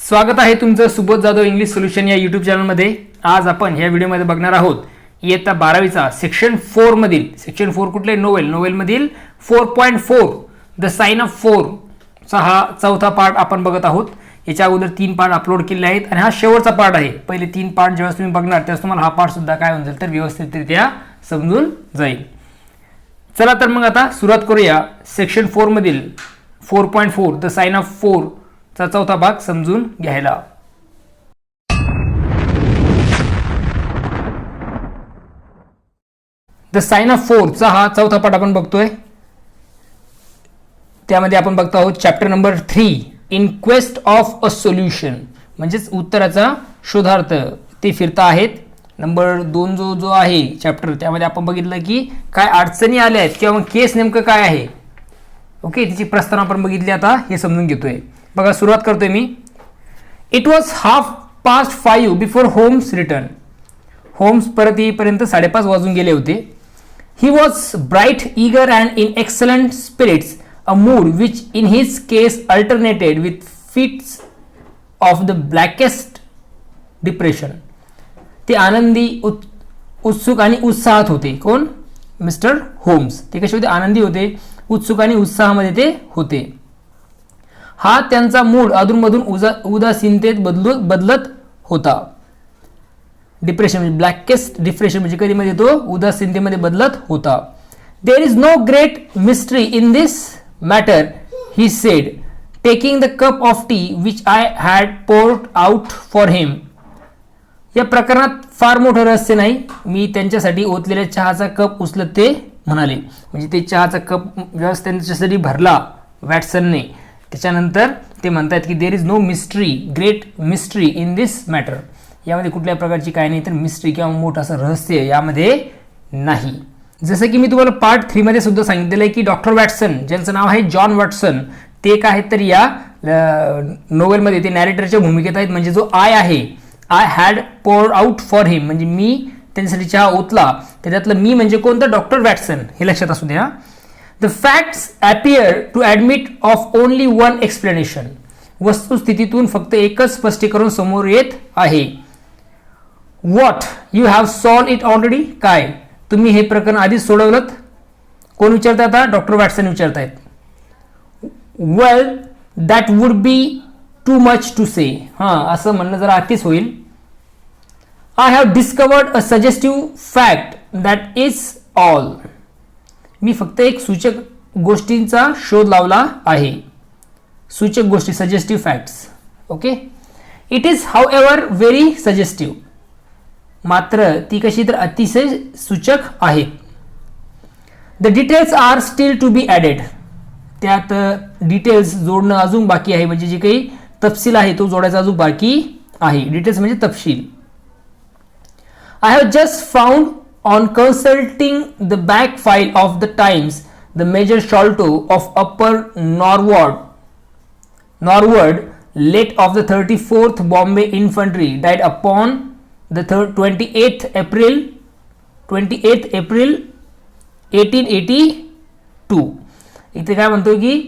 स्वागत आहे तुमचं सुबोध जाधव इंग्लिश सोल्युशन या यूट्यूब चॅनलमध्ये. आज आपण ह्या व्हिडिओमध्ये बघणार आहोत इयत्ता 12वीचा सेक्शन 4 मधील सेक्शन 4 कुठले नोवेल मधील 4.4 द साइन ऑफ 4 चा हा चौथा पार्ट आपण बघत आहोत. याच्या अगोदर 3 पार्ट अपलोड केले आहेत आणि हा शेवटचा पार्ट आहे. पहिले 3 पार्ट जेव्हा तुम्ही बघणार त्यावेळेस तुम्हाला हा पार्ट सुद्धा काय होऊन जाईल तर व्यवस्थितरित्या समजून जाईल. चला तर मग आता सुरुवात करूया सेक्शन 4 मधील 4.4 द साइन ऑफ 4 चा चौथा भाग समजून घ्यायला. द साइन ऑफ 4 चा हा चौथा पाठ आपण बघतोय. त्यामध्ये आपण बघतो आहोत chapter number 3 in quest of a solution, म्हणजेच उत्तराचा शोधार्थ ते फिरता आहेत. नंबर 2 जो आहे चॅप्टर त्यामध्ये आपण बघितलं की काय अडचणी आल्या आहेत किंवा केस नेमकं काय आहे. ओके, तिची प्रस्तावना आपण बघितली. आता हे समजून घेतोय. बघा सुरुवात करतोय मी. It was 5:30 before Holmes return. Holmes परत येईपर्यंत 5:30 वाजून गेले होते. He was bright, eager and in excellent spirits, a mood which in his case alternated with fits of the blackest depression. ते आनंदी, उत्सुक आणि उत्साहात होते. कोण? Mister Holmes. ते कसे होते? आनंदी होते, उत्सुक आणि उत्साहामध्ये ते होते. हा त्यांचा मूड अधूनमधून उदासीनतेत बदलत होता. डिप्रेशन म्हणजे ब्लॅकेस्ट डिप्रेशन म्हणजे कधी मध्ये तो उदासीनतेमध्ये बदलत होता. There is no great mystery in this matter, he said, taking the cup of tea which I had poured out for him. या प्रकरणात फार मोठं रहस्य नाही. मी त्यांच्यासाठी ओतलेल्या चहाचा कप उचलत ते म्हणाले. म्हणजे ते चहाचा कप व्यवस्थित त्यांच्यासाठी भरला वॅटसनने. त्याच्यानंतर ते म्हणतात की there is no mystery, great mystery in this matter. यामध्ये कुठल्या प्रकारची काय नाही तर मिस्ट्री किंवा मोठं असं रहस्य यामध्ये नाही. जसं की मी तुम्हाला पार्ट 3 मध्ये सुद्धा सांगितलेलं आहे की डॉक्टर वॅटसन, ज्यांचं नाव आहे जॉन वॅटसन, ते काय आहेत तर या नोवेलमध्ये ते नॅरेटरच्या भूमिकेत आहेत. म्हणजे जो आय आहे, I had poured out for him, म्हणजे मी त्यांच्यासाठी चहा ओतला. त्याच्यातलं मी म्हणजे कोणतं? Doctor Watson. हे लक्षात असू द्या. The facts appear to admit of only one explanation. वस्तुस्थितीतून फक्त एकच स्पष्टीकरण समोर येत आहे. What? You have solved it already? काय? तुम्ही हे प्रकरण आधीच सोडवलं? कोण विचारताय आता? डॉक्टर वॅटसन विचारतायत. Well, that would be too much to say. असं म्हणणं जरा अतिच होईल. I have discovered a suggestive fact, that is all. मी फक्त एक सूचक गोष्टींचा शोध लावला आहे. सूचक गोष्टी, suggestive facts. Okay. It is however very suggestive. मात्र ती कशी तर अतिशय सूचक आहे. The details are still to be added. त्यात डिटेल्स जोडणं अजून बाकी आहे. म्हणजे जे काही तपशील आहे तो जोडायचा अजून बाकी आहे. डिटेल्स म्हणजे तपशील. I have just found on consulting the back file of the Times, the Major Sholto of Upper Norwood, late of the 34th Bombay Infantry, died upon the 28th April 1882. इथे काय म्हणतो की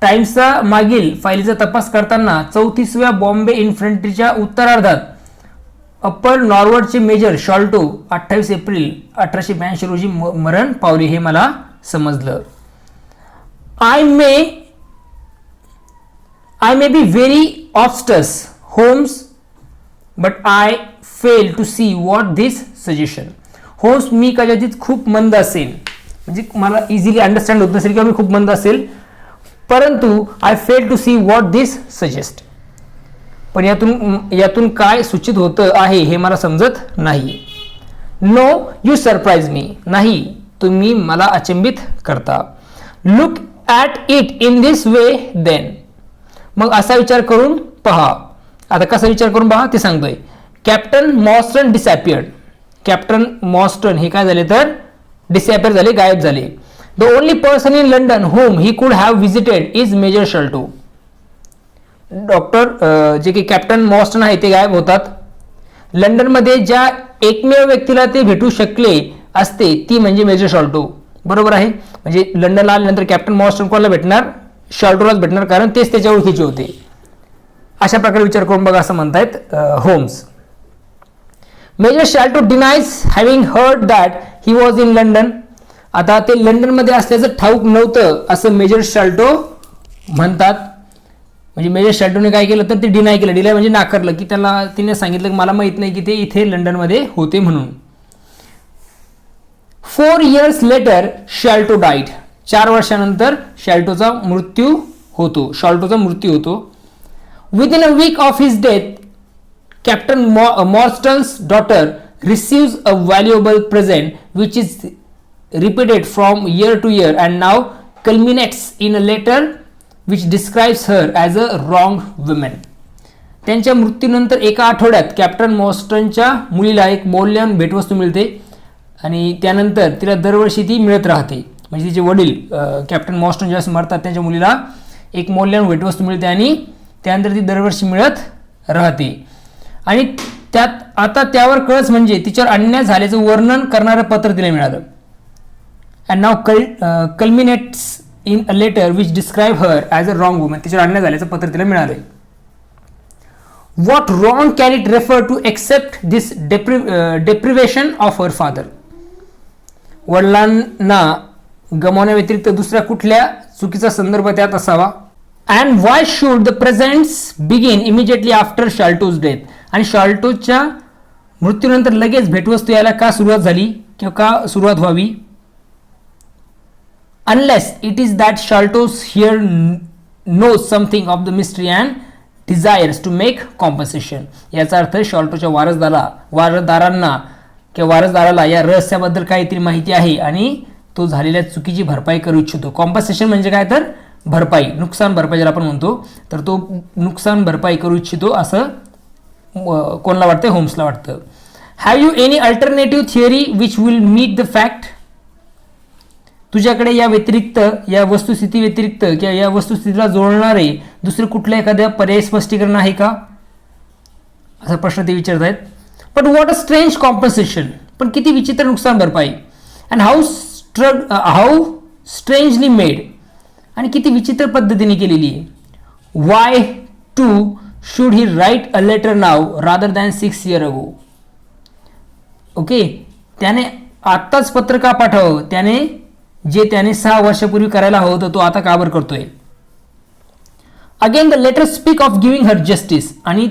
टाइम्सचा मागील फाईलचा तपास करताना 34व्या बॉम्बे इन्फंट्रीच्या उत्तरार्धात अप्पर नॉर्वडचे मेजर शॉल्टो 28 एप्रिल 1882 रोजी मरण पावले. हे मला समजलं. I may be very obtuse Holmes, but I fail to see what this suggestion. Holmes, मी कदाचित खूप मंद असेल, म्हणजे मला इझिली अंडरस्टँड होत नसेल किंवा मी खूप मंद असेल, परंतु I fail to see what this suggest. पण यातून काय सूचित होतं आहे हे मला समजत नाही. No, you surprise me. नाही, तुम्ही मला अचंबित करता. Look at it in this way then. मग असा विचार करून पहा. आता कसा विचार करून पहा ते सांगतोय. कॅप्टन मॉस्टन डिसॅपियर्ड. कॅप्टन मॉस्टन हे काय झाले तर डिसॅपियर झाले, गायब झाले. The only person in London home he could have visited is major Sholto. Doctor जे की कॅप्टन मॉस्टन आहे ते गायब होतात. लंडनमध्ये ज्या एकमेव व्यक्तीला ते भेटू शकले असते ती म्हणजे मेजर शॉल्टो. बरोबर आहे. म्हणजे लंडनला आल्यानंतर कॅप्टन मॉस्टन कोणाला भेटणार? शॉल्टोलाच भेटणार, कारण तेच त्याच्या ओळखीचे होते. अशा प्रकारे विचार करून बघा असं म्हणतायत Holmes. Major Sholto denies having heard that he was in London. आता ते लंडनमध्ये असल्याचं ठाऊक नव्हतं असं मेजर शॅल्टो म्हणतात. म्हणजे मेजर शॅल्टोने काय केलं तर ते डिनाय केलं. डिनाय म्हणजे नाकारलं, की त्याला तिने सांगितलं की मला माहित नाही की ते इथे लंडनमध्ये होते म्हणून. 4 years later शॅल्टो डाईड. 4 वर्षानंतर शॅल्टोचा मृत्यू होतो. Within a week of his death, Captain Morstan's daughter receives a valuable present which is repeated from year to year and now culminates in a letter which describes her as a wrong woman. त्यांच्या मृत्यूनंतर एका आठवड्यात captain मॉर्स्टनच्या मुलीला एक मौल्यवान भेटवस्तू मिळते आणि त्यानंतर तिला दरवर्षी ती मिळत राहते. म्हणजे तिचे वडील कॅप्टन मॉर्स्टन ज्यावेळेस मरतात त्यांच्या मुलीला एक मौल्यवान भेटवस्तू मिळते आणि त्यानंतर ती दरवर्षी मिळत राहते. आणि त्यात आता त्यावर कळस म्हणजे तिच्यावर अन्याय झाल्याचं वर्णन करणारं पत्र तिला मिळालं. And now culminates in a letter which describe her as a wrong woman. तिच्यावर अन्याय झाल्याचं पत्र तिला मिळालं. What wrong can it refer to except this deprivation of her father. वडिलांना गमावण्याव्यतिरिक्त दुसऱ्या कुठल्या चुकीचा संदर्भ त्यात असावा. And why should the presents begin immediately after Sholto's death. आणि शॅल्टोच्या मृत्यूनंतर लगेच भेटवस्तू यायला का सुरुवात झाली किंवा का सुरुवात व्हावी. Unless it is that Sholto's heir knows something of the mystery and desires to make compensation. याचा अर्थ शॅल्टोच्या वारसदारांना किंवा वारसदाराला या रहस्याबद्दल काहीतरी माहिती आहे आणि तो झालेल्या चुकीची भरपाई करू इच्छितो. कॉम्पन्सेशन म्हणजे काय तर भरपाई, नुकसान भरपाई ज्याला आपण म्हणतो, तर तो नुकसान भरपाई करू इच्छितो असं कोणाला वाटतं, होम्सला वाटतं. Have you any alternative theory which will meet the fact. तुझ्याकडे या व्यतिरिक्त, या वस्तुस्थिती व्यतिरिक्त किंवा या वस्तुस्थितीला जोडणारे दुसरे कुठलं एखाद्या पर्याय स्पष्टीकरण आहे का असा प्रश्न ते विचारत आहेत. But what a strange compensation. पण किती विचित्र नुकसान भरपाई. And how strangely made. आणि किती विचित्र पद्धतीने केलेली आहे. Why to should he write a letter now rather than 6 years ago. Okay, त्याने आत्ताच पत्र का पाठवावं. त्याने 6 वर्षापूर्वी करायला हवं होतं तो आता का बरं करतोय. Again the letter speak of giving her justice. आणि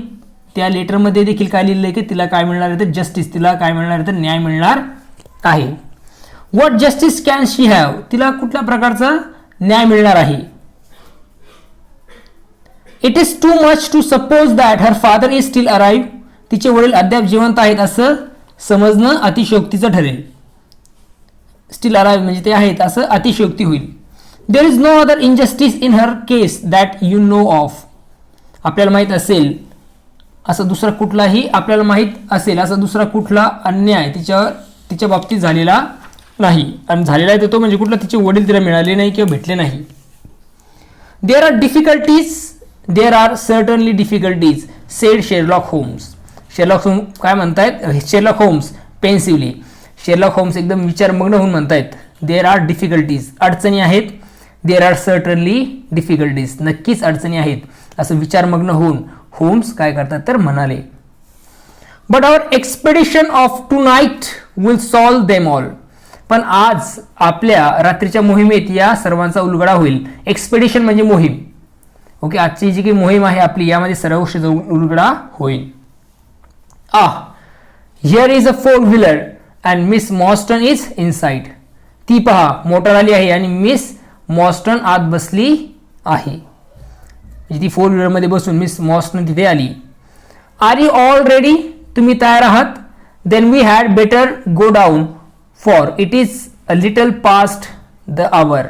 त्या लेटरमध्ये देखील काय लिहिलं आहे की तिला काय मिळणार आहे तर जस्टिस, तिला काय मिळणार आहे तर न्याय मिळणार आहे. What justice can she have. तिला कुठल्या प्रकारचा न्याय मिळणार आहे. It is too much to suppose that her father is still arrive. तिचे वडील अद्याप जिवंत आहेत असं समजणं अतिशयोक्तीचं ठरेल. स्टील अराइव्ह म्हणजे ते आहेत असं अतिशयोक्ती होईल. There is no other injustice in her case that you know of. आपल्याला माहीत असेल असं दुसरा कुठलाही, आपल्याला माहीत असेल असा दुसरा कुठला अन्याय तिच्या बाबतीत झालेला नाही. आणि झालेला आहे तो म्हणजे कुठला तिचे वडील तिला मिळाले नाही किंवा भेटले नाही. There are difficulties, there are certainly difficulties said Sherlock Holmes. Sherlock Holmes काय म्हणतायत, Sherlock Holmes pensively. Sherlock Holmes एकदम विचारमग्न होऊन म्हणतायत देर आर डिफिकल्टीज, अडचणी आहेत. देर आर सर्टनली डिफिकल्टीज, नक्कीच अडचणी आहेत असं विचारमग्न होऊन होम्स काय करतात तर म्हणाले. But our expedition of tonight will solve them all. पण आज आपल्या रात्रीच्या मोहिमेत या सर्वांचा उलगडा होईल. एक्सपेडिशन म्हणजे मोहीम. ओके, आजची जी काही मोहीम आहे आपली यामध्ये सर्व गोष्टीचा उलगडा होईल. Here is a 4-wheeler and miss Morstan is inside. ती पहा, मोटर आली आहे आणि मिस मॉर्स्टन आत बसली आहे. ती 4-wheeler मध्ये बसून मिस मॉर्स्टन तिथे आली. Are you all ready. तुम्ही तयार आहात. Then we had better go down for it is a little past the hour.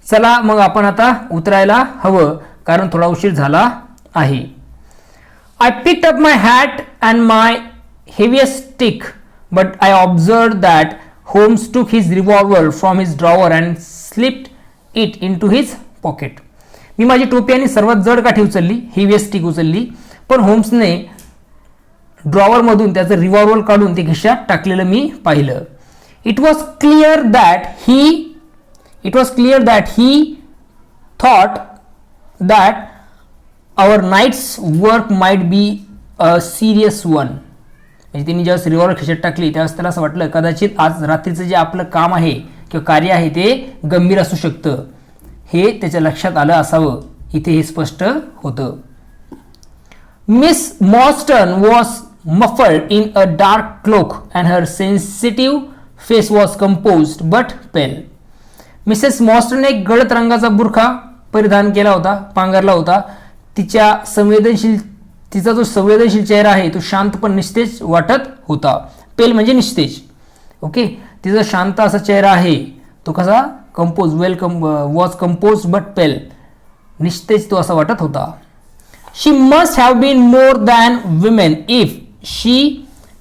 चला मग आपण आता उतरायला हवं कारण थोडा उशीर झाला आहे. I picked up my hat and my heaviest stick but I observe that Holmes took his revolver from his drawer and slipped it into his pocket. मी माझी टोपी आणि सर्वात जड काठी उचलली, हेविएस्ट स्टिक उचलली, पण होम्सने ड्रॉवरमधून त्याचं रिव्हॉल्वर काढून ते खिशात टाकलेलं मी पाहिलं. It was clear that he thought that our night's work might be a serious one. म्हणजे तिने जेव्हा रिव्हॉल्वर खिशात टाकली त्यावेळेस त्याला असं वाटलं कदाचित आज रात्रीचं जे आपलं काम आहे किंवा कार्य आहे ते गंभीर असू शकतं, हे त्याच्या लक्षात आलं असावं. इथे हे स्पष्ट होतं. Miss Morstan was muffled in a dark cloak and her sensitive face was composed but pale. Mrs मॉर्स्टनने एक गडद रंगाचा बुरखा परिधान केला होता, पांघरला होता. तिचा जो संवेदनशील चेहरा आहे तो शांत पण निस्तेज वाटत होता. पेल म्हणजे निस्तेज. ओके, तिचा शांत असा चेहरा आहे तो कसा compose was compose but pale, निस्तेज तो असा वाटत होता. She must have been more than women if she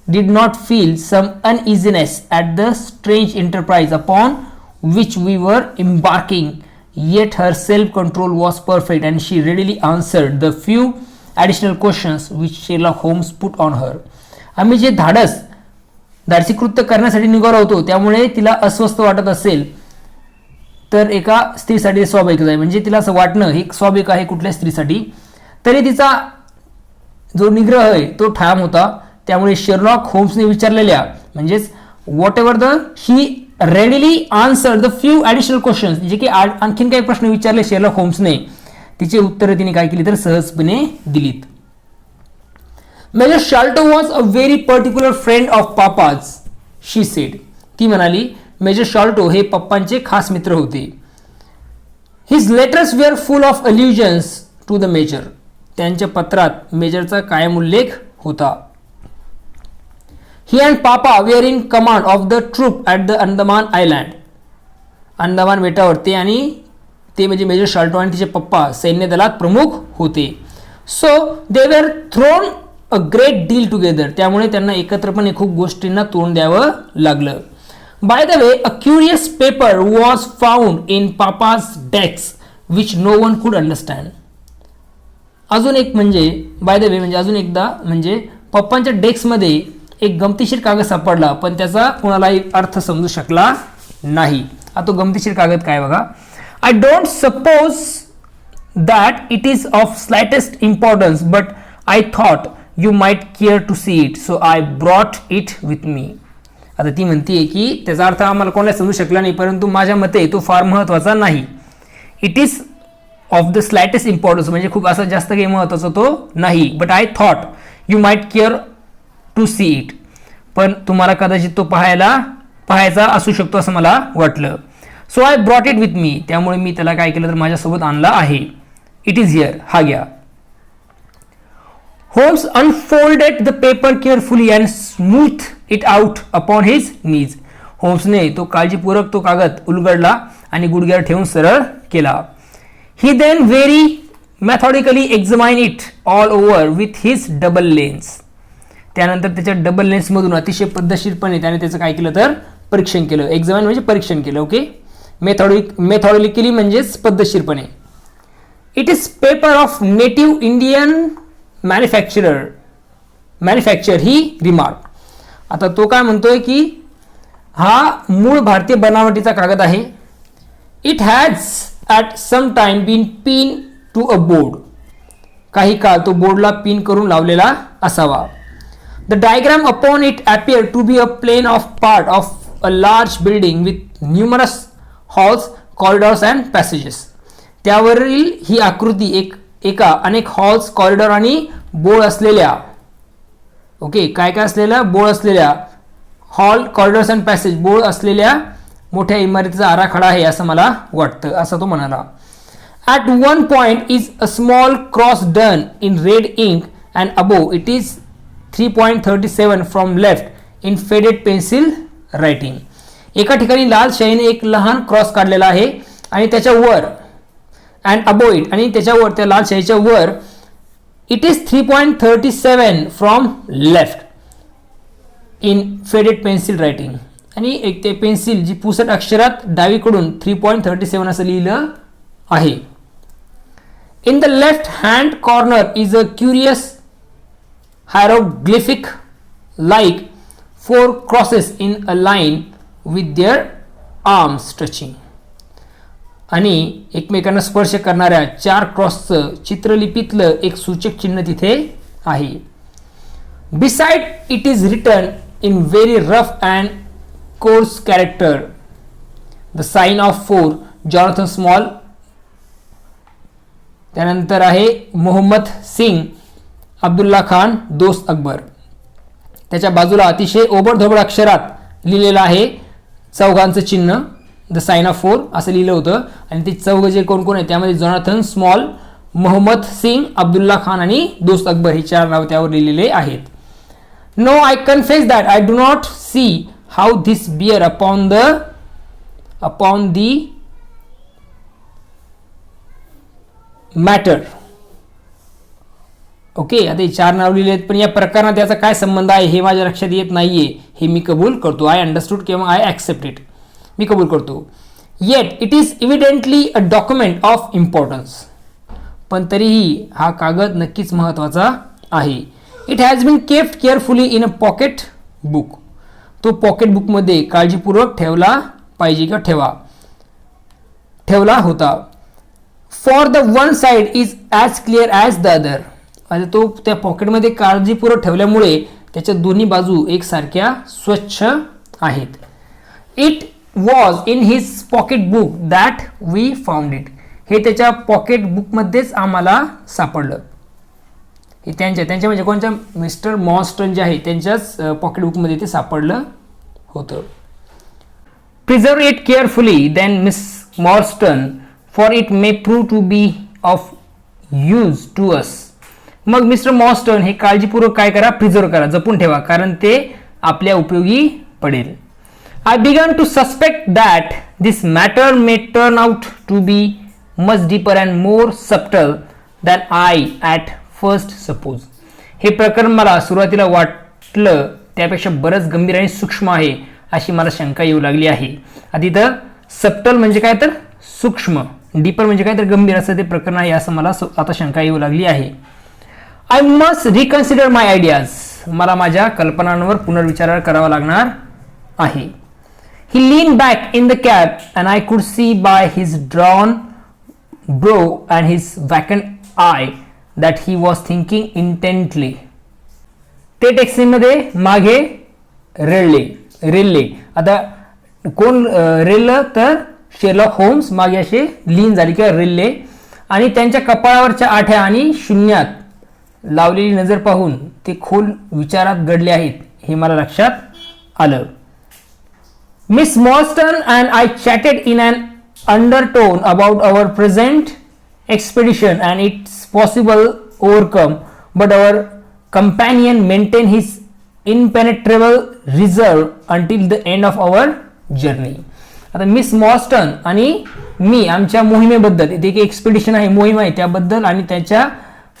did not feel some uneasiness at the strange enterprise upon which we were embarking, yet her self-control was perfect and she readily answered the few additional questions which Sherlock Holmes put on her. आम्ही जे धाडसी कृत्य करण्यासाठी निघालो होतो त्यामुळे तिला अस्वस्थ वाटत असेल तर एका स्त्रीसाठी स्वाभाविकच आहे. म्हणजे तिला असं वाटणं हे स्वाभाविक आहे कुठल्या स्त्रीसाठी. तरी तिचा जो निग्रह आहे तो ठाम होता. त्यामुळे शेरलॉक होम्सने विचारलेल्या म्हणजेच what ever the he readily answer the few additional questions, जे की आणखीन काही प्रश्न विचारले शेरलॉक होम्सने, तिचे उत्तरं तिने काय केली तर सहजपणे दिलीत. Major Sholto was a very particular friend of papa's, she said. ती म्हणाली मेजर शाल्टो हे पप्पांचे खास मित्र होते. His letters were full of allusions to the major. त्यांच्या पत्रात मेजरचा कायम उल्लेख होता. He and papa were in command of the troop at the Andaman island. Andaman बेटावर ते म्हणजे मेजर शाल्टो आणि तिचे पप्पा सैन्य दलात प्रमुख होते. So they were thrown a great deal together. त्यामुळे त्यांना एकत्रपणे खूप गोष्टींना तोंड द्यावं लागलं. By the way, a curious paper was found in papa's desk which no one could understand. अजून एक म्हणजे बाय द वे म्हणजे अजून एकदा म्हणजे पप्पांच्या डेस्कमध्ये एक गमतीशीर कागद सापडला पण त्याचा कोणालाही अर्थ समजू शकला नाही. आता तो गमतीशीर कागद काय बघा. I don't suppose that it is of slightest importance but I thought you might care to see it so I brought it with me. आता ती म्हणते की त्याचा अर्थ आम्हाला कोणाला समजू शकला नाही परंतु माझ्या मते तो फार महत्त्वाचा नाही. It is of the slightest importance म्हणजे खूप असा जास्त काही महत्त्वाचा तो नाही. But I thought you might care to see it, पण तुम्हाला कदाचित तो पाहायचा असू शकतो असं मला वाटलं. So I brought it with मी. त्यामुळे मी त्याला काय केलं तर माझ्यासोबत आणला आहे. इट इज हिअर, हा घ्या. Holmes unfolded the paper carefully and smooth it out upon his knees. होम्सने तो काळजीपूर्वक तो कागद उलगडला आणि गुडघ्यावर ठेवून सरळ केला. He then very methodically examined it all over with his double lens. त्यानंतर त्याच्या डबल लेन्समधून अतिशय पद्धतशीरपणे त्याने त्याचं काय केलं तर परीक्षण केलं. एक्झामिन म्हणजे परीक्षण केलं. ओके, मेथॉडिकली म्हणजेच पद्धतशीरपणे. It is paper of native Indian manufacture he remark. आता तो काय म्हणतोय की हा मूळ भारतीय बनावटीचा कागद आहे. It has at some time been pinned to a board. काही काळ तो बोर्डला पिन करून लावलेला असावा. The diagram upon it appeared to be a plane of part of a large building with numerous halls, corridors and passages. त्यावरील ही आकृती एका अनेक हॉल्स, कॉरिडॉर आणि बोळ असलेल्या ओके काय असलेल्या बोळ असलेल्या हॉल, कॉरिडॉर्स अँड पॅसेज बोळ असलेल्या मोठ्या इमारतीचा आराखडा आहे असं मला वाटतं असं तो म्हणाला. At one point is a small cross done in red ink and above it is 3.37 from left in faded pencil writing. एका ठिकाणी लाल शाईने एक लहान क्रॉस काढलेला आहे आणि त्याच्यावर अँड अबोव इट आणि त्याच्यावर त्या लाल शाईच्या वर it is 3.37 from left in faded pencil writing. आणि एक ते पेन्सिल जी पुसट अक्षरात डावीकडून 3.37 असं लिहिलं आहे. In the left hand corner is a curious hieroglyphic like 4 crosses in a line with their arms touching. आणि एकमेकांना स्पर्श करणाऱ्या 4 क्रॉसचं चित्रलिपीतलं एक सूचक चिन्ह तिथे आहे. Beside it is written in very rough and coarse character the sign of 4 Jonathan Small. त्यानंतर आहे मोहम्मद सिंग अब्दुल्ला खान दोस्त अकबर. त्याच्या बाजूला अतिशय ओबडधोबड अक्षरात लिहिलेलं आहे चौघांचं चिन्ह, द साइन ऑफ 4 असं लिहिलं होतं. आणि ते चौघ जे कोण कोण आहे त्यामध्ये जॉनथन स्मॉल, मोहम्मद सिंग, अब्दुल्ला खान आणि दोस्त अकबर हे 4 नाव त्यावर लिहिलेले आहेत. No I confess that I do not see how this bear upon the matter. Okay, आता हे 4 नाव लिहिले आहेत पण या प्रकरणात याचा काय संबंध आहे हे माझ्या लक्षात येत नाहीये. हे मी कबूल करतो. आय अंडरस्टूड किंवा आय ॲक्सेप्ट इट, मी कबूल करतो. Yet it is evidently a document of importance. पण तरीही हा कागद नक्कीच महत्त्वाचा आहे. It has been kept carefully in a pocket book. तो पॉकेट बुकमध्ये काळजीपूर्वक ठेवला पाहिजे किंवा ठेवला होता. For the one side is as clear as the other. आणि तो त्या पॉकेटमध्ये काळजीपूर्वक ठेवल्यामुळे त्याच्या दोन्ही बाजू एकसारख्या स्वच्छ आहेत. It was in his pocket book that we found it. हे त्याच्या पॉकेट बुकमध्येच आम्हाला सापडलं. हे त्यांच्या म्हणजे कोणत्या मिस्टर मॉर्स्टन जे आहे त्यांच्याच पॉकेट बुकमध्ये ते सापडलं होतं. Preserve it carefully then miss Morstan for it may prove to be of use to us. मग मिस्टर मॉर्स्टन हे काळजीपूर्वक काय करा, प्रिझर्व करा, जपून ठेवा, कारण ते आपल्या उपयोगी पडेल. I began to suspect that this matter may turn out to be much deeper and more subtle than I at first supposed. हे प्रकरण मला सुरुवातीला वाटलं त्यापेक्षा बरंच गंभीर आणि सूक्ष्म आहे अशी मला शंका येऊ लागली आहे. आता इथं सबटल म्हणजे काय तर सूक्ष्म, डीपर म्हणजे काय तर गंभीर असं ते प्रकरण आहे असं मला आता शंका येऊ लागली आहे. I must reconsider my ideas. मला माझ्या कल्पनांवर पुनर्विचार करावा लागणार आहे. He leaned back in the cab and I could see by his drawn brow and his vacant eye that he was thinking intently. ते टॅक्सीमध्ये मागे रेल्ले. आता कोण रेल्लं तर शेरलॉक होम्स मागे असे लीन झाले किंवा रेल्ले. आणि त्यांच्या कपाळावरच्या आठ्या आणि शून्यात लावलेली नजर पाहून ते खोल विचारात गडले आहेत हे मला लक्षात आलं. Miss Morstan and I chatted in an undertone about our present expedition and its possible outcome, but our companion maintained his impenetrable reserve until the end of our journey. आता मिस मॉर्स्टन आणि मी आमच्या मोहिमेबद्दल, इथे एक एक्सपिडिशन आहे, मोहीम आहे, त्याबद्दल आणि त्याच्या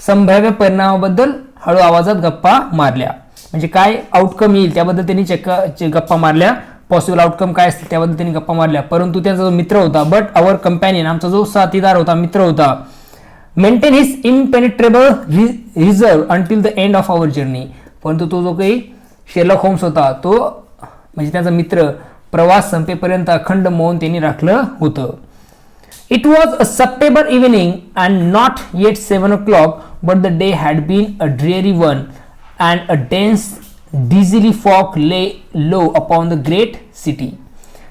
संभाव्य परिणामाबद्दल हळू आवाजात गप्पा मारल्या. म्हणजे काय आउटकम येईल त्याबद्दल त्यांनी गप्पा मारल्या. पॉसिबल आउटकम काय असतील त्याबद्दल त्यांनी गप्पा मारल्या. परंतु त्यांचा जो मित्र होता, बट आवर कंपॅनियन, आमचा जो साथीदार होता, मित्र होता, maintain his impenetrable reserve until the end of our journey. परंतु तो जो काही शेरलॉक होम्स होता तो म्हणजे त्यांचा मित्र प्रवास संपेपर्यंत अखंड मौन त्यांनी राखलं होतं. It was a September evening and not yet 7 o'clock, but the day had been a dreary one and a dense drizzly fog lay low upon the great city.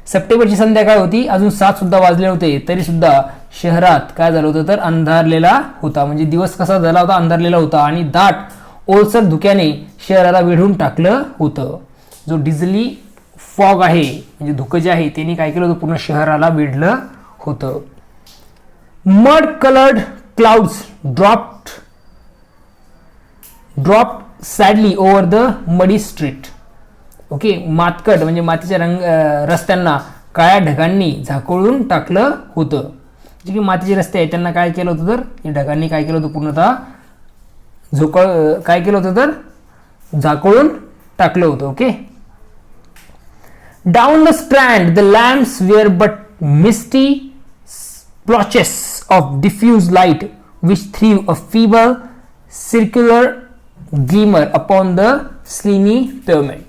सप्टेंबरची संध्याकाळ होती, अजून 7 सुद्धा वाजले होते, तरी सुद्धा शहरात काय झालं होतं तर अंधारलेला होता. म्हणजे दिवस कसा झाला होता, अंधारलेला होता आणि दाट ओलसर धुक्याने शहराला वेढून टाकलं होतं. जो डिझिली फॉग आहे म्हणजे धुकं जे आहे त्यांनी काय केलं होतं, पूर्ण शहराला वेढलं होतं. Mud coloured clouds dropped sadly over the मडी स्ट्रीट. ओके, मातकट म्हणजे मातीच्या रस्त्यांना काळ्या ढगांनी झाकोळून टाकलं होतं. जे की मातीचे रस्ते आहेत त्यांना काय केलं होतं तर या ढगांनी काय केलं होतं, पूर्णतः काय केलं होतं तर झाकोळून टाकलं होतं. Okay, down the Strand the lamps were but misty splotches of diffuse light which threw a feeble circular glimmer upon the slimy pavement.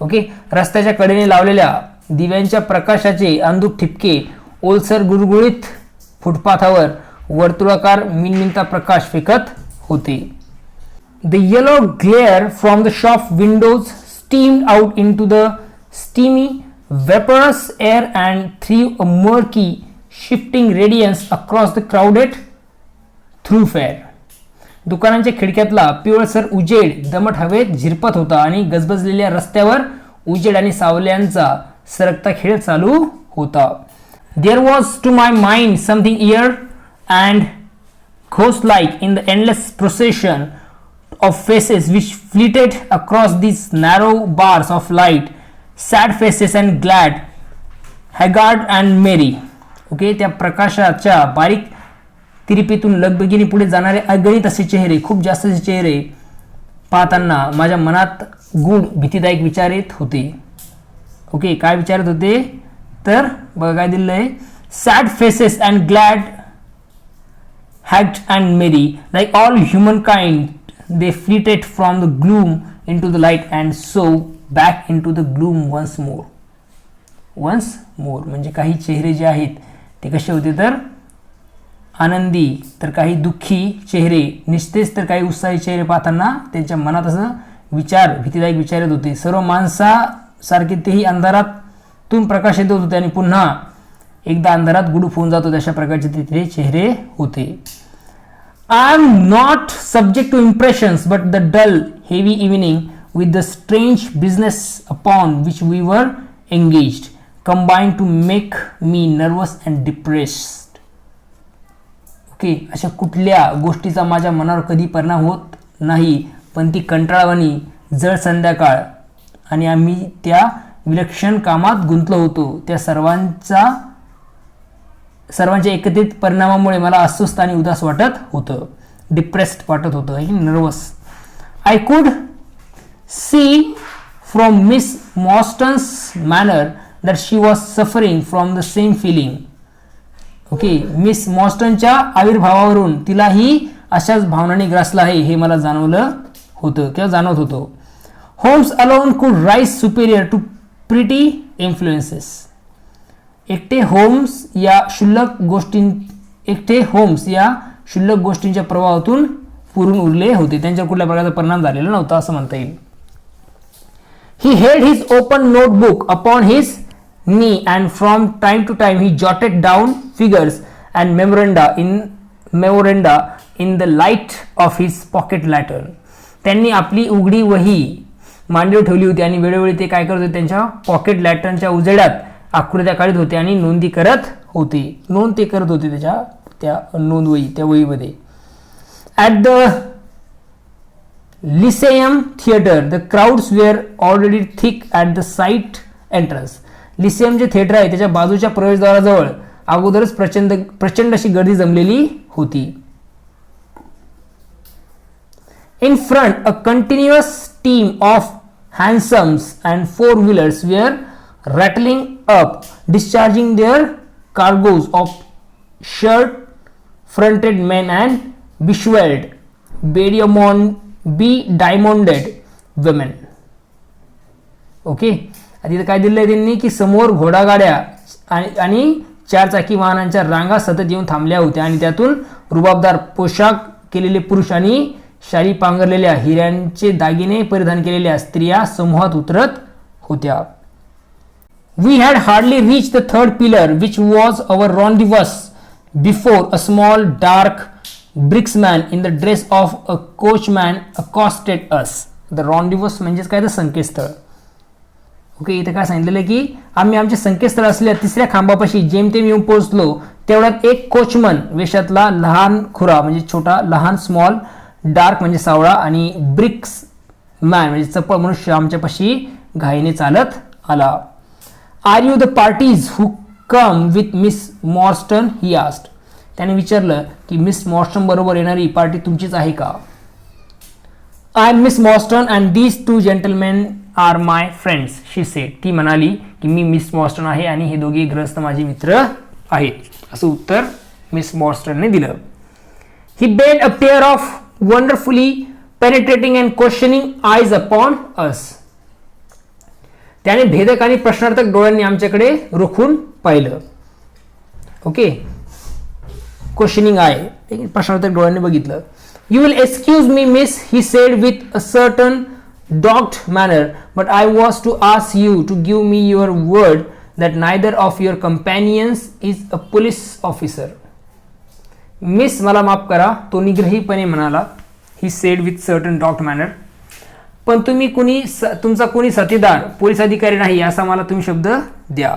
Okay, रस्त्याच्या कडेने लावलेल्या दिव्यांच्या प्रकाशाचे अंधुक ठिपके ओलसर गुळगुळीत फुटपाथावर वर्तुळाकार मिणमिणता प्रकाश फेकत होते. The yellow glare from the shop windows steamed out into the steamy, vaporous air and threw a murky, shifting radiance across the crowded thoroughfare. दुकानांच्या खिडक्यातला पिवळसर उजेड दमट हवेत झिरपत होता आणि गजबजलेल्या रस्त्यावर उजेड आणि सावल्यांचा सरकता खेळ चालू होता. There was to my mind something eerie and ghost-like in the endless procession of faces which flitted across these narrow bars of light, sad faces and glad, haggard and merry. Okay, त्या प्रकाशाच्या बारीक तिरिपीतून लगबगीने पुढे जाणारे अगणित असे चेहरे, खूप जास्त असे चेहरे पाहताना माझ्या मनात गूढ भीतीदायक विचार येत होते. ओके, काय विचारत होते तर बघा काय दिलं आहे, sad faces and glad, haggard and merry, like all humankind they flitted from the gloom into the light and so back into the gloom once more. Once more म्हणजे काही चेहरे जे आहेत ते कसे होते तर आनंदी, तर काही दुःखी चेहरे, निस्तेज तर काही उत्साही चेहरे पाहताना त्यांच्या मनात असं विचार, भीतीदायक विचार येत होते. सर्व माणसासारखे तेही अंधारातून प्रकाश येत होते आणि पुन्हा एकदा अंधारात गुडूप होऊन जातो अशा प्रकारचे तिथे चेहरे होते. I am not subject to impressions but the dull heavy evening with the strange business upon which we were engaged combine to make me nervous and depressed. Okay, अशा कुठल्या गोष्टीचा माझ्या मनावर कधी परिणाम होत नाही, पण ती कंटाळवाणी जळ संध्याकाळ आणि आम्ही त्या विलक्षण कामात गुंतलो होतो, त्या सर्वांच्या एकत्रित परिणामामुळे मला अस्वस्थ आणि उदास वाटत होतं, डिप्रेस्ड वाटत होतं, nervous. I could see from miss Morstan's manner that she was suffering from the same feeling. Okay, miss मॉर्स्टनच्या आविर्भावावरून तिलाही अशाच भावनांनी ग्रासला आहे हे मला जाणवलं होतं किंवा जाणवत होतं. Holmes alone could rise superior to pretty influences. एकटे होम्स या क्षुल्लक गोष्टींच्या प्रभावातून पुरून उरले होते, त्यांच्यावर कुठल्या प्रकारचा परिणाम झालेला नव्हता असं म्हणता येईल. He had his open notebook upon his knee and from time to time he jotted down figures and memoranda in the light of his pocket lantern. त्यांनी आपली उघडी वही मांडीवर ठेवली होती आणि वेळोवेळी ते काय करत होते, त्यांच्या पॉकेट लॅटर्नच्या उजेडात आकृत्या काढत होते आणि नोंद ते करत होते त्याच्या त्या नोंदवही त्या वहीमध्ये. At the Lyceum theatre the crowds were already thick at the side entrance. Lyceum जे थिएटर आहे त्याच्या बाजूच्या प्रवेशद्वाराजवळ अगोदरच प्रचंड अशी गर्दी जमलेली होती. In front a continuous team of hansoms and four wheelers were rattling up discharging their cargoes of shirt fronted men and beshawled diamonded women. Okay, तिथं काय दिलं आहे त्यांनी की समोर घोडागाड्या आणि चारचाकी वाहनांच्या रांगा सतत येऊन थांबल्या होत्या आणि त्यातून रुबाबदार पोशाख केलेले पुरुष आणि शाली पांघरलेल्या हिऱ्यांचे दागिने परिधान केलेल्या स्त्रिया समूहात उतरत होत्या. We had hardly reach the third pillar which was our rendezvous before a small dark brisk man in the dress of a coachman accosted us. The rendezvous म्हणजेच काय तर संकेतस्थळ. ओके, इथे काय सांगितलेलं आहे की आम्ही आमच्या संकेतस्थळ असलेल्या तिसऱ्या खांबापाशी जेमतेम येऊन पोहोचलो तेवढ्यात एक कोचमन वेशातला लहान खुरा म्हणजे छोटा, लहान स्मॉल, डार्क म्हणजे सावळा आणि ब्रिक्स मॅन म्हणजे चपळ मनुष्य आमच्यापाशी घाईने चालत आला. Are you the parties who come with miss Morstan he asked. त्याने विचारलं की मिस मॉर्स्टन बरोबर येणारी पार्टी तुमचीच आहे का. I am miss Morstan and these two gentlemen are my friends she said. ती म्हणाली की मी मिस मॉर्स्टन आहे आणि हे दोघे ग्रस्त माझे मित्र आहेत असं उत्तर मिस मॉर्स्टनने दिलं. He bent a pair of wonderfully penetrating and questioning eyes upon us. त्याने भेदक आणि प्रश्नार्थक डोळ्यांनी आमच्याकडे रोखून पाहिलं. ओके, क्वेश्चनिंग आहे, प्रश्नोत्तर डोळ्यांनी बघितलं. You will excuse me miss, he said with a certain dogged manner, but I was to ask you to give me your word that neither of your companions is a police officer. Miss मला माफ करा, तो निग्रहीपणे म्हणाला. He said with certain docked manner. पण तुम्ही तुमचा कोणी साथीदार पोलीस अधिकारी नाही असा मला तुम्ही शब्द द्या.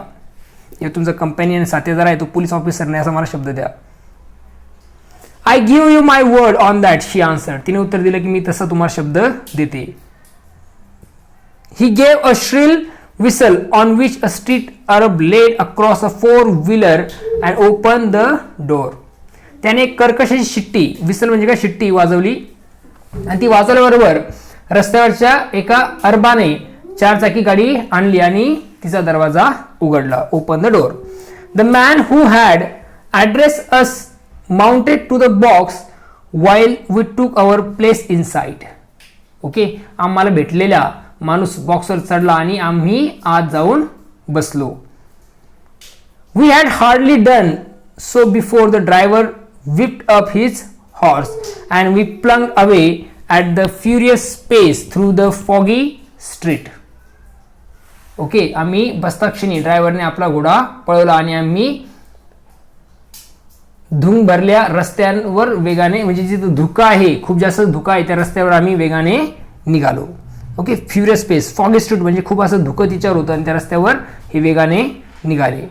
या तुमचा कंपॅनियन साथीदार आहे तो पोलीस ऑफिसर नाही असा मला शब्द द्या. I give you my word on that, she answered. तिने उत्तर दिलं की मी तसा तुम्हाला शब्द देते. He gave a shrill whistle on which a street Arab laid across a four-wheeler and opened the door. त्याने एक कर्कश शिट्टी, विसल म्हणजे काय शिट्टी वाजवली आणि ती वाजवल्याबरोबर रस्त्यावरच्या एका अरबाने चारचाकी गाडी आणली आणि तिचा दरवाजा उघडला. Open the door. The man who had address us mounted to the box while we took our place इन साईड. ओके, आम्हाला भेटलेल्या माणूस बॉक्सवर चढला आणि आम्ही आत जाऊन बसलो. We had hardly done so before the driver whipped up his horse and we plunged away at the furious pace through the foggy street. Okay, आम्ही बसताक्षणी ड्रायव्हरने आपला घोडा पळवला आणि आम्ही धुंग भरल्या रस्त्यांवर वेगाने, म्हणजे जिथे धुका आहे, खूप जास्त धुका आहे त्या रस्त्यावर आम्ही वेगाने निघालो. ओके, फ्युरियस पेस, फॉगी स्ट्रीट म्हणजे खूप असं धुकं तिच्यावर होतं आणि त्या रस्त्यावर हे वेगाने निघाले.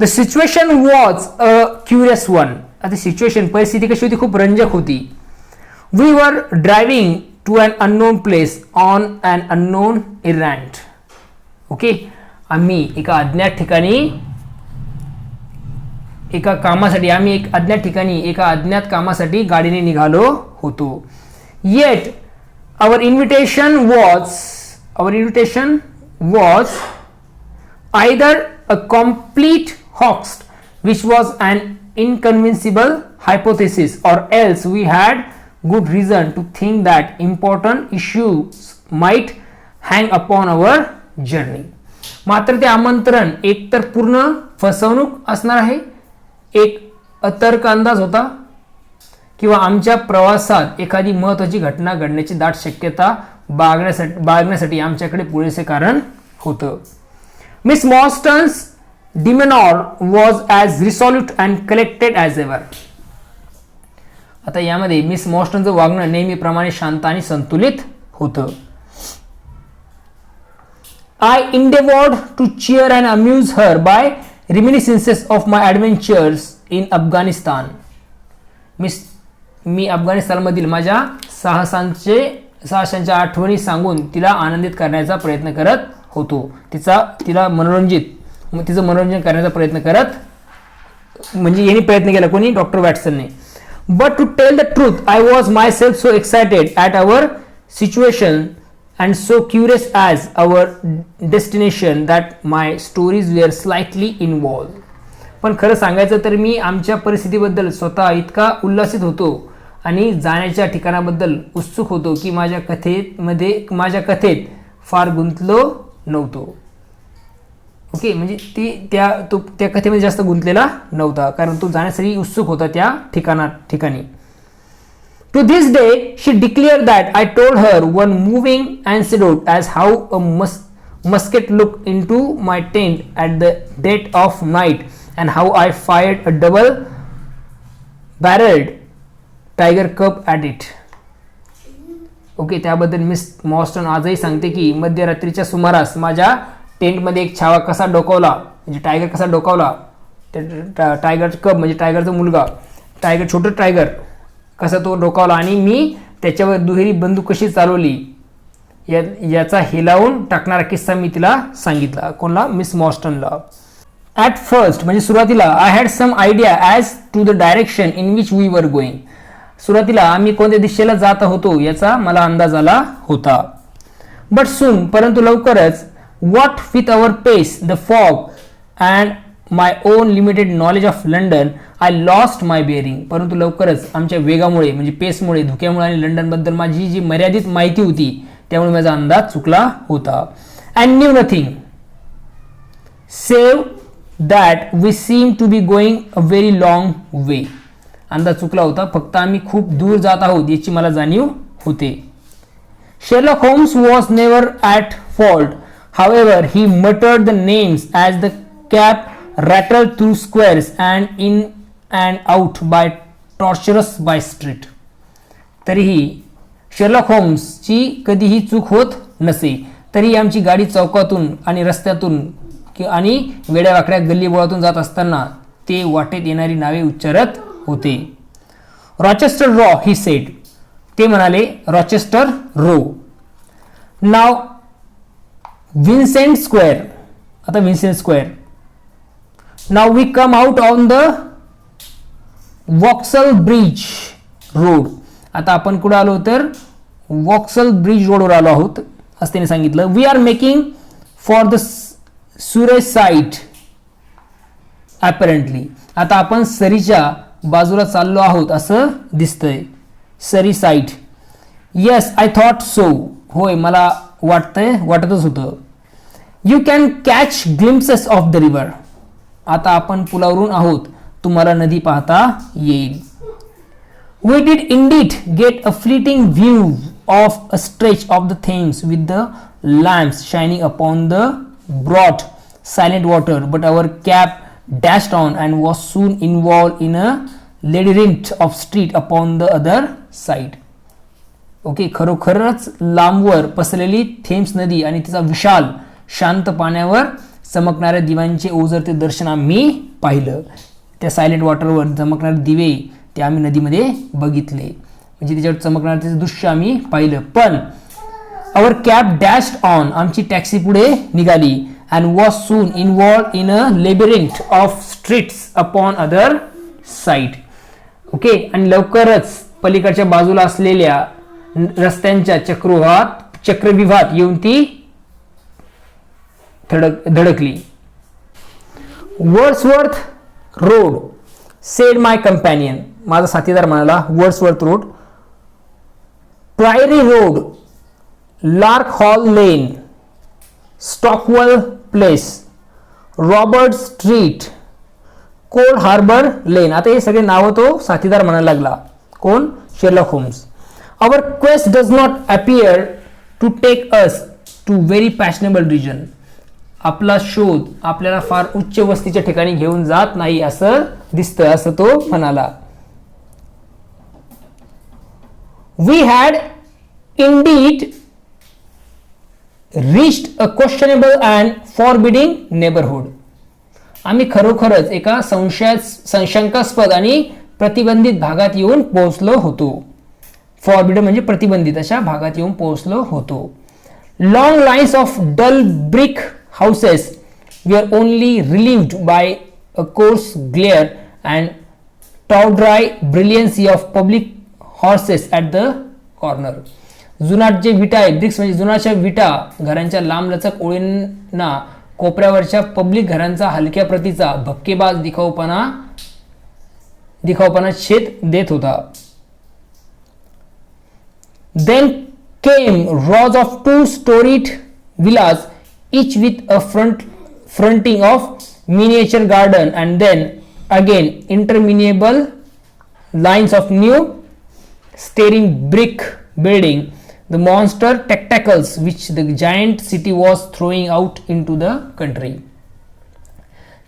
The situation was a curious one. आता सिच्युएशन, परिस्थिती कशी होती, खूप रंजक होती. We were driving to an unknown place on an unknown errand. Okay, आम्ही एका अज्ञात ठिकाणी एका अज्ञात कामासाठी गाडीने निघालो होतो. Eight our invitation was either a complete hoax, which was an inconceivable hypothesis, or else we had good reason to think that important issues might hang upon our journey. मात्र ते आमंत्रण एकतर पूर्ण फसवणूक असणार आहे, एक अतर्क अंदाज होता, किंवा आमच्या प्रवासात एखादी महत्त्वाची घटना घडण्याची दाट शक्यता बाळगण्यासाठी आमच्याकडे पुरेसे कारण होतं. Miss Morstan's demeanour was as resolute and collected as ever. आता यामध्ये मिस मॉर्स्टनचं वागणं नेहमीप्रमाणे शांत आणि संतुलित होतं. I endeavored to cheer and amuse her by reminiscences of my adventures in Afghanistan. मी अफगाणिस्तानमधील माझ्या साहसांच्या आठवणी सांगून तिला आनंदित करण्याचा प्रयत्न करत होतो. तिचं मनोरंजन करण्याचा प्रयत्न करत, म्हणजे यांनी प्रयत्न केला, कोणी, डॉक्टर वॅटसनने. But to tell the truth I was myself so excited at our situation and so curious as our destination that my stories were slightly involved. पण खरं सांगायचं तर मी आमच्या परिस्थितीबद्दल स्वतः इतका उल्हासित होतो आणि जाण्याच्या ठिकाणाबद्दल उत्सुक होतो की माझ्या कथेत फार गुंतलो नव्हतो. ओके, म्हणजे तो त्या कथेमध्ये जास्त गुंतलेला नव्हता, कारण तो जाण्यासाठी उत्सुक होता त्या ठिकाणी. To this day she declare that I told her one moving अँसिडोट as how a musket looked into my tent at the dead of night and how I fired a double-barreled tiger cub at it. Okay, त्याबद्दल miss मॉर्स्टन आजही सांगते की मध्यरात्रीच्या सुमारास माझ्या टेंटमध्ये एक छावा कसा डोकावला, म्हणजे टायगर कसा डोकावला, टायगर कब म्हणजे टायगरचा मुलगा, छोटं टायगर कसा तो डोकावला आणि मी त्याच्यावर दुहेरी बंदूक कशी चालवली याचा हेलावून टाकणारा किस्सा मी तिला सांगितला. कोणला? मिस मॉर्स्टनला. ॲट फर्स्ट म्हणजे सुरुवातीला I had some idea as to the direction in which we were going. सुरुवातीला आम्ही कोणत्या दिशेला जात होतो याचा मला अंदाज आला होता. बट सून, परंतु लवकरच, what with our pace, the fog and my own limited knowledge of London, I lost my bearing. परंतु लवकरच आमच्या वेगामुळे म्हणजे पेसमुळे, धुक्यामुळे आणि लंडनबद्दल माझी जी मर्यादित माहिती होती त्यामुळे माझा अंदाज चुकला होता. And knew nothing save that we seem to be going a very long way. अंदाज चुकला होता, फक्त आम्ही खूप दूर जात आहोत याची मला जाणीव होते. Sherlock Holmes was never at fault. However, he muttered the names as the cab rattled through squares and in and out by tortuous by street. तरीही शेरलॉक होम्सची कधीही चूक होत नसे, तरी आमची गाडी चौकातून आणि रस्त्यातून आणि वेड्यावाकड्या गल्लीबोळातून जात असताना ते वाटेत येणारी नावे उच्चारत होते. Rochester Row, he said. ते म्हणाले Rochester Row. Now Vincent Square. आता Vincent Square. Now we come out on the Vauxhall Bridge Road. आता आपण कुठे आलो तर वॉक्सल ब्रिज रोडवर आलो आहोत असं त्याने सांगितलं. We are making for the Surrey side apparently. आता आपण सरीच्या बाजूला चाललो आहोत असं दिसतंय. Surrey side. Yes I thought so. होय मला वाटतच होतं. You can catch glimpses of the river. आता आपण पुलावरून आहोत, तुम्हाला नदी पाहता येईल. We did indeed get a fleeting view of a stretch of the Thames with the lamps shining upon the broad silent water, but our cab dashed on and was soon involved in a labyrinth of street upon the other side. Okay, खरोखरच लांबवर पसरलेली Thames नदी आणि तिचा विशाल शांत पाण्यावर चमकणाऱ्या दिव्यांचे ओझरते दर्शन आम्ही पाहिलं. त्या सायलेंट वॉटरवर चमकणारे दिवे ते आम्ही नदीमध्ये बघितले, म्हणजे त्याच्यावर चमकणारे त्याचं दृश्य आम्ही पाहिलं. पण आवर कॅब डॅश्ड ऑन, आमची टॅक्सी पुढे निघाली. and was soon involved in a labyrinth of streets upon other side. Okay, आणि लवकरच पलीकडच्या बाजूला असलेल्या रस्त्यांच्या चक्रव्यूहात येऊन ती धडकली. Wordsworth Road, said my companion. माझा साथीदार म्हणाला Wordsworth Road. Priory Road, Lark Hall Lane, Stockwell Place, Robert Street, Cold Harbour Lane. आता हे सगळे नावं तो साथीदार म्हणायला लागला. कोण? Sherlock Holmes. Our quest does not appear to take us to very fashionable region. आपला शोध आपल्याला फार उच्च वस्तीच्या ठिकाणी घेऊन जात नाही असं दिसतं, असं तो म्हणाला. We had indeed reached a questionable and forbidding neighborhood. आम्ही खरोखरच एका शंकास्पद आणि प्रतिबंधित भागात येऊन पोहोचलो होतो. फॉरबिडन म्हणजे प्रतिबंधित अशा भागात येऊन पोहोचलो होतो. Long lines of dull brick houses were only relieved by a coarse glare and tawdry brilliancy of public horses at the corner. जुनाट जे विटा आहे, ब्रिक्स म्हणजे जुनाच्या विटा, घरांच्या लांबलचक ओळींना कोपऱ्यावरच्या पब्लिक घरांचा हलक्या प्रतीचा भपकेबाज दिखाऊपणा छेद देत होता. Then came rows of two-storied villas, each with a fronting of miniature garden, and then again interminable lines of new staring brick building. The monster spectacles which the giant city was throwing out into the country.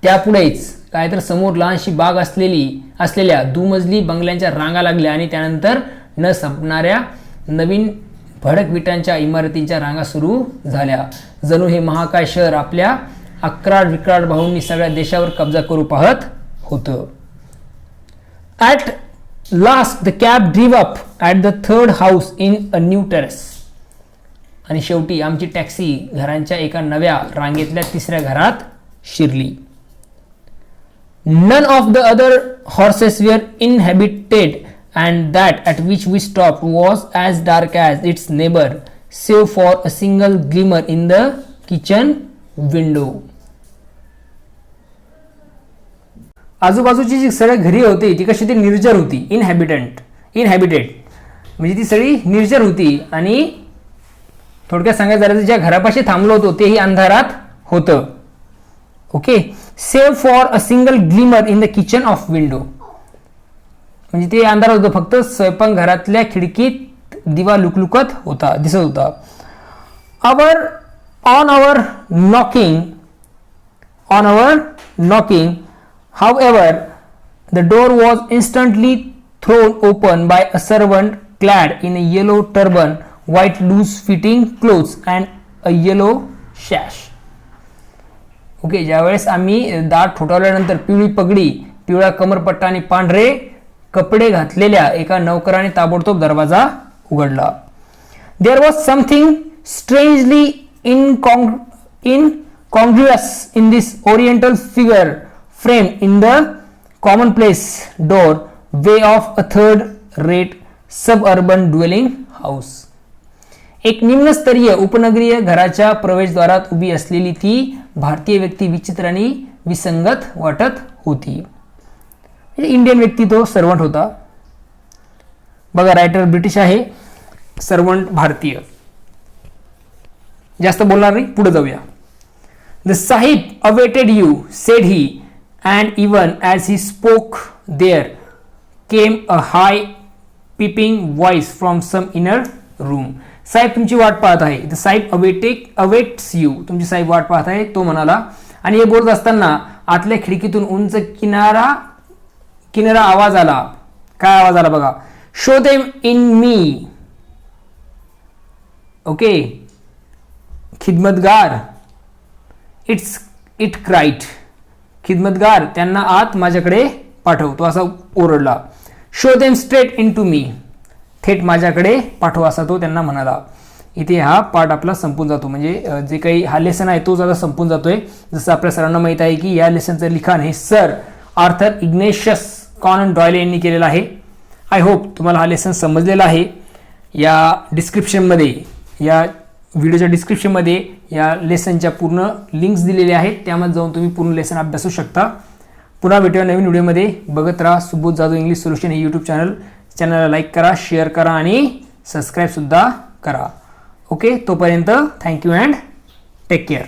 त्यापुढेच काय तर समोर लहानशी बाग असलेल्या दुमजली बंगल्यांच्या रांगा लागल्या आणि त्यानंतर न संपणाऱ्या नवीन भडक विटांच्या इमारतींच्या रांगा सुरू झाल्या. जणू हे महाकाय शहर आपल्या अक्राड विक्राड भाऊंनी सगळ्या देशावर कब्जा करू पाहत होतं. At last the cab drove up at the third house in a new terrace. आणि शेवटी आमची टॅक्सी घरांच्या एका नव्या रांगेतल्या तिसऱ्या घरात शिरली. None of the other horses were inhabited, and that at which we stopped was as dark as its neighbor, save for a single glimmer in the kitchen window. आजूबाजूची जी सगळी घरी होती ती कशी ती निर्जर होती. इनहॅबिटेड म्हणजे ती सगळी निर्जर होती. आणि थोडक्यात सांगायचं झालं तर ज्या घरापाशी थांबलो होतो तेही अंधारात होतं. Okay. Save for a single glimmer in the kitchen of window. म्हणजे ते अंधारात होतं, फक्त स्वयंपाकघरातल्या खिडकीत दिवा लुकलुकत होता, दिसत होता. On our knocking, however, the door was instantly thrown open by a servant clad in a yellow turban, white loose-fitting clothes, and a yellow sash. Okay, ज्यावेळेस आम्ही दार ठोठावल्यानंतर पिवळी पगडी, पिवळा कमरपट्टा आणि पांढरे कपडे घातलेल्या एका नौकराने ताबडतोब दरवाजा उघडला. There was something strangely incongruous in this oriental figure framed in the commonplace doorway of a third-rate suburban dwelling house. एक निम्नस्तरीय उपनगरीय घराच्या प्रवेशद्वारात उभी असलेली ती भारतीय व्यक्ती विचित्र आणि विसंगत वाटत होती. इंडियन व्यक्ती तो सर्वंट होता. बघा, रायटर ब्रिटिश आहे, सर्वंट भारतीय. जास्त बोलणार नाही, पुढे जाऊया. The Sahib awaited you, said he, and even as he spoke there came a high peeping voice from some inner room. साहेब तुमची वाट पाहत आहे. The Sahib awaits you, तुमची साहेब वाट पाहत आहे, तो म्हणाला. आणि हे बोलत असताना आतल्या खिडकीतून उंच किनारा आवाज आला. काय आवाज आला बघा. Show them in me. Okay, khidmatgar, it cried, खिदमतगार त्यांना आत माझ्याकडे पाठव, तो असा ओरडला. Show them straight in to me, थेट माझ्याकडे पाठव, असा तो त्यांना म्हणाला. इथे हा पार्ट आपला संपून जातो. म्हणजे जे काही हा लेसन आहे तोच आता संपून जातोय. जसं आपल्या सरांना माहित आहे की या लेसनचं लिखाण हे sir Arthur Ignatius Conan Doyle यांनी केलेलं आहे. आय होप तुम्हाला हा लेसन समजलेला आहे. या डिस्क्रिप्शनमध्ये, या व्हिडिओच्या डिस्क्रिप्शनमध्ये या लेसनच्या पूर्ण लिंक्स दिलेल्या आहेत, त्यामध्ये जाऊन तुम्ही पूर्ण लेसन अभ्यासू शकता. पुन्हा भेटूया नवीन व्हिडिओमध्ये. बघत राहा सुबोध जाधव इंग्लिश सोल्युशन हे यूट्यूब चॅनलला लाईक करा, शेअर करा आणि सबस्क्राईबसुद्धा करा. ओके, तोपर्यंत थँक्यू अँड टेक केअर.